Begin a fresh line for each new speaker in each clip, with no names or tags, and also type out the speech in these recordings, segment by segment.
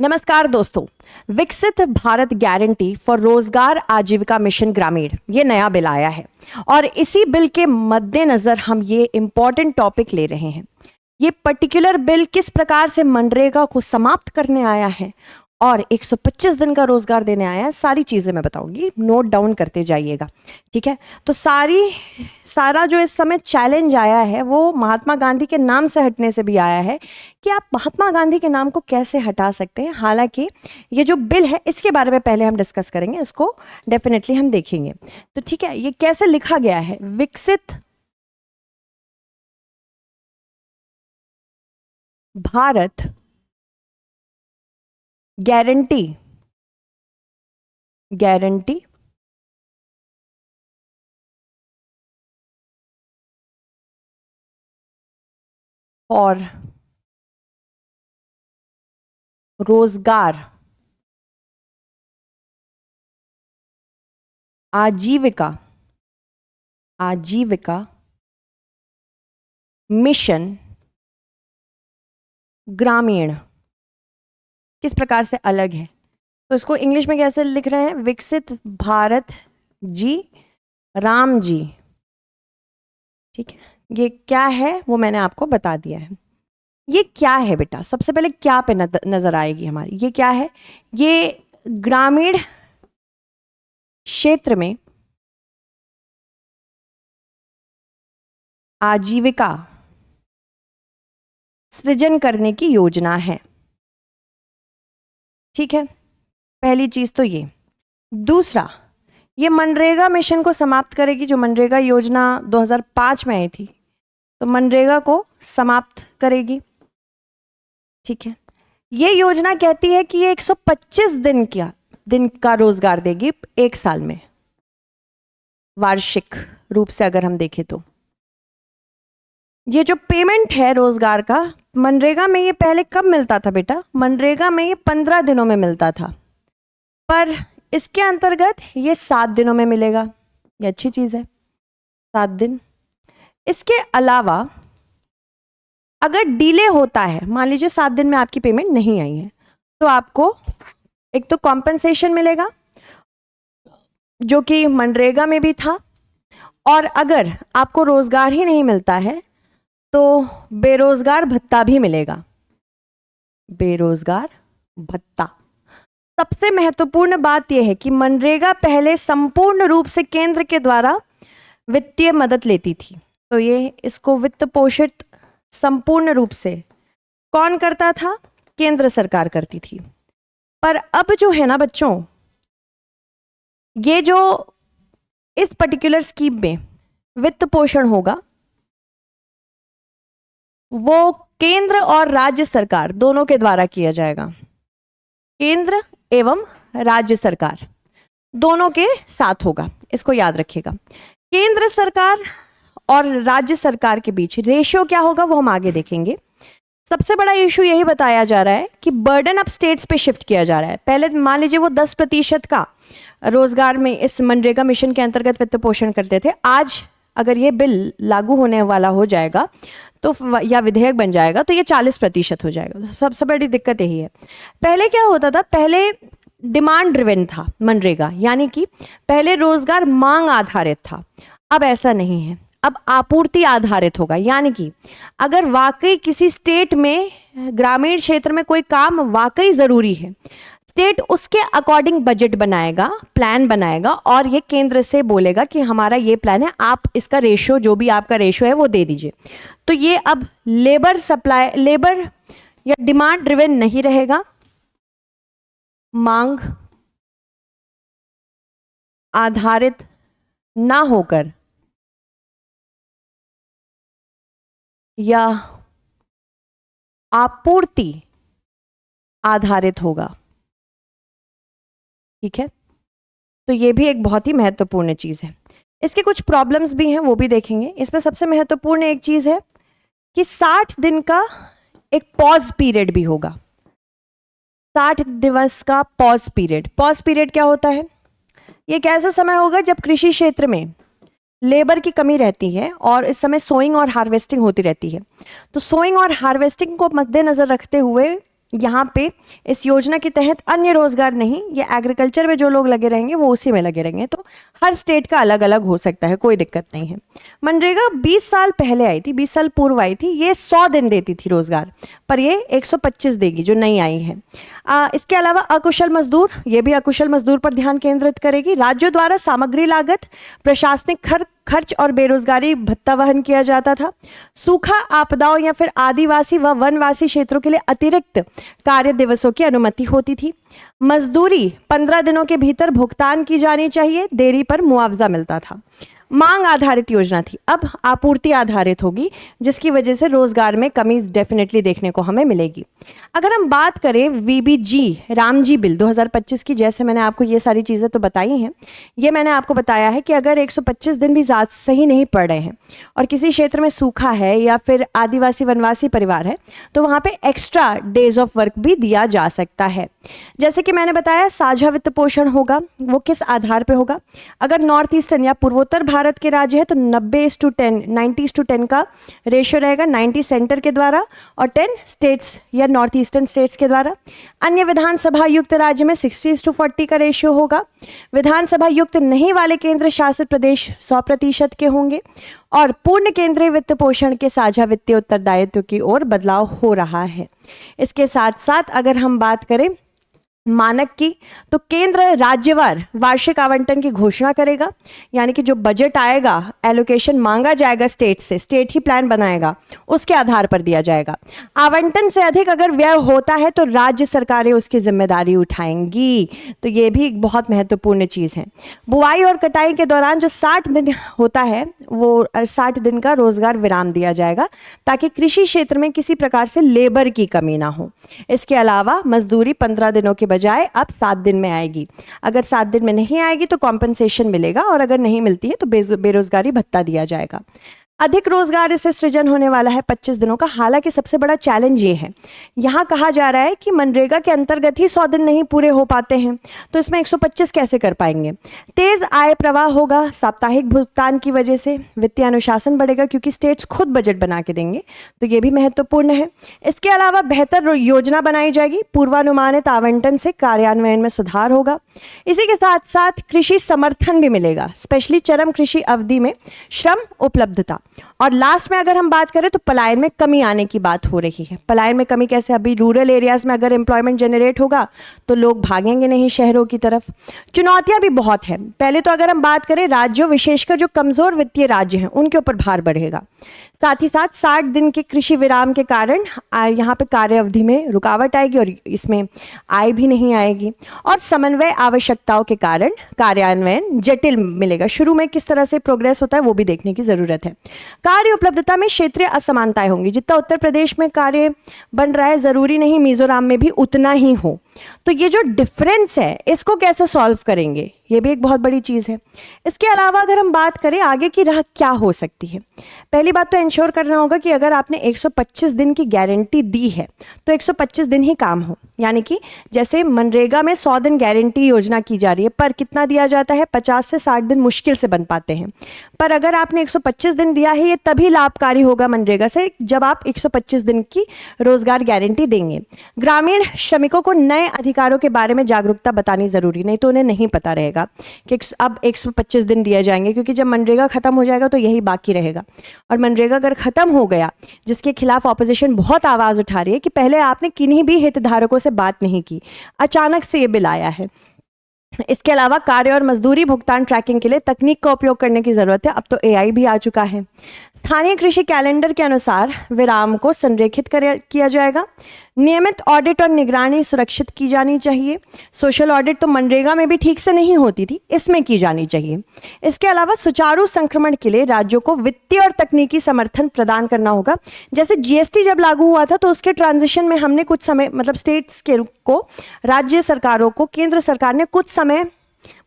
नमस्कार दोस्तों। विकसित भारत गारंटी फॉर रोजगार आजीविका मिशन ग्रामीण ये नया बिल आया है और इसी बिल के मद्देनजर हम ये इम्पोर्टेंट टॉपिक ले रहे हैं। ये पर्टिकुलर बिल किस प्रकार से मनरेगा को समाप्त करने आया है और 125 दिन का रोजगार देने आया है, सारी चीजें मैं बताऊंगी, नोट डाउन करते जाइएगा, ठीक है। तो सारा जो इस समय चैलेंज आया है वो महात्मा गांधी के नाम से हटने से भी आया है कि आप महात्मा गांधी के नाम को कैसे हटा सकते हैं। हालांकि ये जो बिल है इसके बारे में पहले हम डिस्कस करेंगे, इसको डेफिनेटली हम देखेंगे। तो ठीक है, ये कैसे लिखा गया है? विकसित भारत गारंटी और रोजगार आजीविका मिशन ग्रामीण किस प्रकार से अलग है, तो इसको इंग्लिश में कैसे लिख रहे हैं? विकसित भारत जी राम जी, ठीक है। ये क्या है वो मैंने आपको बता दिया है। ये क्या है बेटा? सबसे पहले क्या पे नजर आएगी हमारी, ये क्या है? ये ग्रामीण क्षेत्र में आजीविका सृजन करने की योजना है, ठीक है। पहली चीज तो ये। दूसरा, ये मनरेगा मिशन को समाप्त करेगी। जो मनरेगा योजना 2005 में आई थी, तो मनरेगा को समाप्त करेगी, ठीक है। ये योजना कहती है कि ये 125 दिन का रोजगार देगी एक साल में, वार्षिक रूप से अगर हम देखें तो। ये जो पेमेंट है रोजगार का, मनरेगा में ये पहले कब मिलता था बेटा? मनरेगा में ये 15 दिनों में मिलता था, पर इसके अंतर्गत ये 7 दिनों में मिलेगा। ये अच्छी चीज है, 7 दिन। इसके अलावा अगर डिले होता है, मान लीजिए 7 दिन में आपकी पेमेंट नहीं आई है, तो आपको एक तो कॉम्पेंसेशन मिलेगा जो कि मनरेगा में भी था, और अगर आपको रोजगार ही नहीं मिलता है तो बेरोजगार भत्ता भी मिलेगा। बेरोजगार भत्ता। सबसे महत्वपूर्ण बात यह है कि मनरेगा पहले संपूर्ण रूप से केंद्र के द्वारा वित्तीय मदद लेती थी, तो ये इसको वित्त पोषित संपूर्ण रूप से कौन करता था? केंद्र सरकार करती थी। पर अब जो है ना बच्चों, ये जो इस पर्टिकुलर स्कीम में वित्त पोषण होगा वो केंद्र और राज्य सरकार दोनों के द्वारा किया जाएगा। केंद्र एवं राज्य सरकार दोनों के साथ होगा, इसको याद रखिएगा। केंद्र सरकार और राज्य सरकार के बीच रेशियो क्या होगा वो हम आगे देखेंगे। सबसे बड़ा इशू यही बताया जा रहा है कि बर्डन अब स्टेट्स पे शिफ्ट किया जा रहा है। पहले मान लीजिए वो 10% का रोजगार में इस मनरेगा मिशन के अंतर्गत वित्त पोषण करते थे। आज अगर ये बिल लागू होने वाला हो जाएगा तो या विधेयक बन जाएगा तो ये 40% हो जाएगा। सबसे बड़ी दिक्कत यही है। पहले क्या होता था? पहले डिमांड ड्रिवन था मनरेगा, यानी कि पहले रोजगार मांग आधारित था। अब ऐसा नहीं है, अब आपूर्ति आधारित होगा। यानी कि अगर वाकई किसी स्टेट में ग्रामीण क्षेत्र में कोई काम वाकई जरूरी है, स्टेट उसके अकॉर्डिंग बजट बनाएगा, प्लान बनाएगा, और ये केंद्र से बोलेगा कि हमारा ये प्लान है, आप इसका रेशियो, जो भी आपका रेशियो है वो दे दीजिए। तो ये अब लेबर या डिमांड ड्रिवन नहीं रहेगा, मांग आधारित ना होकर या आपूर्ति आधारित होगा, ठीक है। तो ये भी एक बहुत ही महत्वपूर्ण चीज है। इसके कुछ प्रॉब्लम्स भी हैं, वो भी देखेंगे। इसमें सबसे महत्वपूर्ण एक चीज है कि 60 दिन का एक पॉज पीरियड भी होगा। 60 दिवस का पॉज पीरियड। पॉज पीरियड क्या होता है? ये एक ऐसा समय होगा जब कृषि क्षेत्र में लेबर की कमी रहती है और इस समय सोइंग और हार्वेस्टिंग होती रहती है। तो सोइंग और हार्वेस्टिंग को मद्देनजर रखते हुए यहाँ पे इस योजना के तहत अन्य रोजगार नहीं, ये एग्रीकल्चर में जो लोग लगे रहेंगे वो उसी में लगे रहेंगे। तो हर स्टेट का अलग अलग हो सकता है, कोई दिक्कत नहीं है। मनरेगा 20 साल पहले आई थी, 20 साल पूर्व आई थी, ये 100 दिन देती थी रोजगार, पर ये 125 देगी जो नई आई है। इसके अलावा अकुशल मजदूर, ये भी अकुशल मजदूर पर ध्यान केंद्रित करेगी। राज्यों द्वारा सामग्री लागत, प्रशासनिक खर्च और बेरोजगारी भत्ता वहन किया जाता था। सूखा आपदाओं या फिर आदिवासी व वनवासी क्षेत्रों के लिए अतिरिक्त कार्य दिवसों की अनुमति होती थी। मजदूरी 15 दिनों के भीतर भुगतान की जानी चाहिए, देरी पर मुआवजा मिलता था। मांग आधारित योजना थी, अब आपूर्ति आधारित होगी, जिसकी वजह से रोजगार में कमी डेफिनेटली देखने को हमें मिलेगी। अगर हम बात करें वीबीजी रामजी बिल 2025 की, जैसे मैंने आपको ये सारी चीज़ें तो बताई हैं, ये मैंने आपको बताया है कि अगर 125 दिन भी ज़्यादा सही नहीं पड़ रहे हैं और किसी क्षेत्र में सूखा है या फिर आदिवासी वनवासी परिवार है, तो वहाँ पे एक्स्ट्रा डेज ऑफ वर्क भी दिया जा सकता है। जैसे कि मैंने बताया, साझा वित्त पोषण होगा, वो किस आधार पर होगा? अगर नॉर्थ ईस्टर्न या पूर्वोत्तर भारत के राज्य है तो 90:10 का रेशियो रहेगा, 90 सेंटर के द्वारा और 10 स्टेट्स या नॉर्थ ईस्टर्न स्टेट्स के द्वारा। अन्य विधानसभा युक्त राज्य में 60:40 का रेशियो होगा। विधानसभा युक्त नहीं वाले केंद्र शासित प्रदेश 100% के होंगे और पूर्ण केंद्रीय वित्त पोषण के साझा वित्तीय उत्तरदायित्व की ओर बदलाव हो रहा है। इसके साथ साथ अगर हम बात करें मानक की, तो केंद्र राज्यवार वार्षिक आवंटन की घोषणा करेगा, यानी कि जो बजट आएगा, एलोकेशन मांगा जाएगा स्टेट से, स्टेट ही प्लान बनाएगा, उसके आधार पर दिया जाएगा। आवंटन से अधिक अगर व्यय होता है तो राज्य सरकारें उसकी जिम्मेदारी उठाएंगी, तो ये भी एक बहुत महत्वपूर्ण चीज़ है। बुआई और कटाई के दौरान जो 60 दिन होता है, वो 60 दिन का रोजगार विराम दिया जाएगा, ताकि कृषि क्षेत्र में किसी प्रकार से लेबर की कमी ना हो। इसके अलावा मजदूरी 15 दिनों के बजाय अब 7 दिन में आएगी। अगर 7 दिन में नहीं आएगी तो कॉम्पनसेशन मिलेगा और अगर नहीं मिलती है तो बेरोजगारी भत्ता दिया जाएगा। अधिक रोजगार से सृजन होने वाला है 25 दिनों का। हालांकि सबसे बड़ा चैलेंज ये है, यहाँ कहा जा रहा है कि मनरेगा के अंतर्गत ही 100 दिन नहीं पूरे हो पाते हैं, तो इसमें 125 कैसे कर पाएंगे? तेज आय प्रवाह होगा, साप्ताहिक भुगतान की वजह से वित्तीय अनुशासन बढ़ेगा क्योंकि स्टेट्स खुद बजट बना के देंगे, तो ये भी महत्वपूर्ण है। इसके अलावा बेहतर योजना बनाई जाएगी, पूर्वानुमानित आवंटन से कार्यान्वयन में सुधार होगा। इसी के साथ साथ कृषि समर्थन भी मिलेगा, स्पेशली चरम कृषि अवधि में श्रम उपलब्धता। और लास्ट में अगर हम बात करें तो पलायन में कमी आने की बात हो रही है। पलायन में कमी कैसे? अभी रूरल एरियाज में अगर एम्प्लॉयमेंट जनरेट होगा तो लोग भागेंगे नहीं शहरों की तरफ। चुनौतियां भी बहुत है। पहले तो अगर हम बात करें राज्यों, विशेषकर जो कमजोर वित्तीय राज्य हैं, उनके ऊपर भार बढ़ेगा। साथ ही साथ 60 दिन के कृषि विराम के कारण यहाँ पे कार्य अवधि में रुकावट आएगी और इसमें आय भी नहीं आएगी। और समन्वय आवश्यकताओं के कारण कार्यान्वयन जटिल मिलेगा। शुरू में किस तरह से प्रोग्रेस होता है वो भी देखने की जरूरत है। कार्य उपलब्धता में क्षेत्रीय असमानताएं होंगी। जितना उत्तर प्रदेश में कार्य बन रहा है, जरूरी नहीं मिजोरम में भी उतना ही हो। तो ये जो डिफरेंस है, इसको कैसे सॉल्व करेंगे, ये भी एक बहुत बड़ी चीज़ है। इसके अलावा अगर हम बात करें आगे की राह क्या हो सकती है, पहली बात तो इंश्योर करना होगा कि अगर आपने 125 दिन की गारंटी दी है तो 125 दिन ही काम हो। यानी कि जैसे मनरेगा में 100 दिन गारंटी योजना की जा रही है, पर कितना दिया जाता है? 50 से 60 दिन मुश्किल से बन पाते हैं। पर अगर आपने 125 दिन दिया है, ये तभी लाभकारी होगा मनरेगा से जब आप 125 दिन की रोजगार गारंटी देंगे। ग्रामीण श्रमिकों को नए अधिकारों के बारे में जागरूकता बतानी जरूरी, नहीं तो उन्हें नहीं पता रहेगा कि अब 125 दिन दिए जाएंगे, क्योंकि जब मनरेगा खत्म हो जाएगा तो यही बाकी रहेगा। और मनरेगा अगर खत्म हो गया, जिसके खिलाफ ऑपोजिशन बहुत आवाज उठा रही है कि पहले आपने किन्हीं भी हितधारकों से बात नहीं की, अचानक से ये बिल आया है। इसके अलावा कार्य और मजदूरी भुगतान ट्रैकिंग के लिए तकनीक का उपयोग करने की जरूरत है। अब तो एआई भी आ चुका है। स्थानीय कृषि कैलेंडर के अनुसार विराम को संरेखित किया जाएगा। नियमित ऑडिट और निगरानी सुरक्षित की जानी चाहिए। सोशल ऑडिट तो मनरेगा में भी ठीक से नहीं होती थी, इसमें की जानी चाहिए। इसके अलावा सुचारू संक्रमण के लिए राज्यों को वित्तीय और तकनीकी समर्थन प्रदान करना होगा। जैसे जीएसटी जब लागू हुआ था तो उसके ट्रांजिशन में हमने कुछ समय, मतलब स्टेट्स को, राज्य सरकारों को केंद्र सरकार ने कुछ समय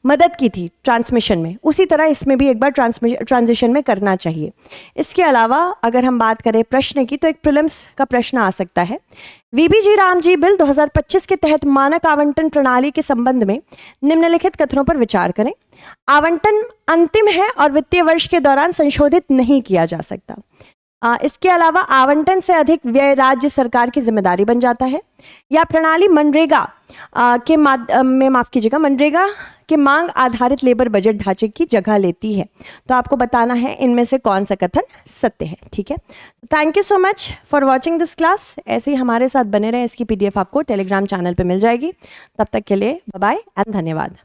मदद की थी ट्रांसमिशन में, उसी तरह इसमें भी एक बार ट्रांजिशन में करना चाहिए। इसके अलावा अगर हम बात करें प्रश्न की, तो एक प्रीलिम्स का प्रश्न आ सकता है। वीबीजी रामजी बिल 2025 के तहत मानक आवंटन प्रणाली के संबंध में निम्नलिखित कथनों पर विचार करें। आवंटन अंतिम है और वित्तीय वर्ष के दौरान संशोधित नहीं किया जा सकता। इसके अलावा आवंटन से अधिक व्यय राज्य सरकार की जिम्मेदारी बन जाता है, या प्रणाली मनरेगा मनरेगा के मांग आधारित लेबर बजट ढांचे की जगह लेती है। तो आपको बताना है इनमें से कौन सा कथन सत्य है। ठीक है, thank you so much for watching this class. ऐसे ही हमारे साथ बने रहें, इसकी PDF आपको टेलीग्राम चैनल पे मिल जाएगी। तब तक के लिए बाय बाय एंड धन्यवाद।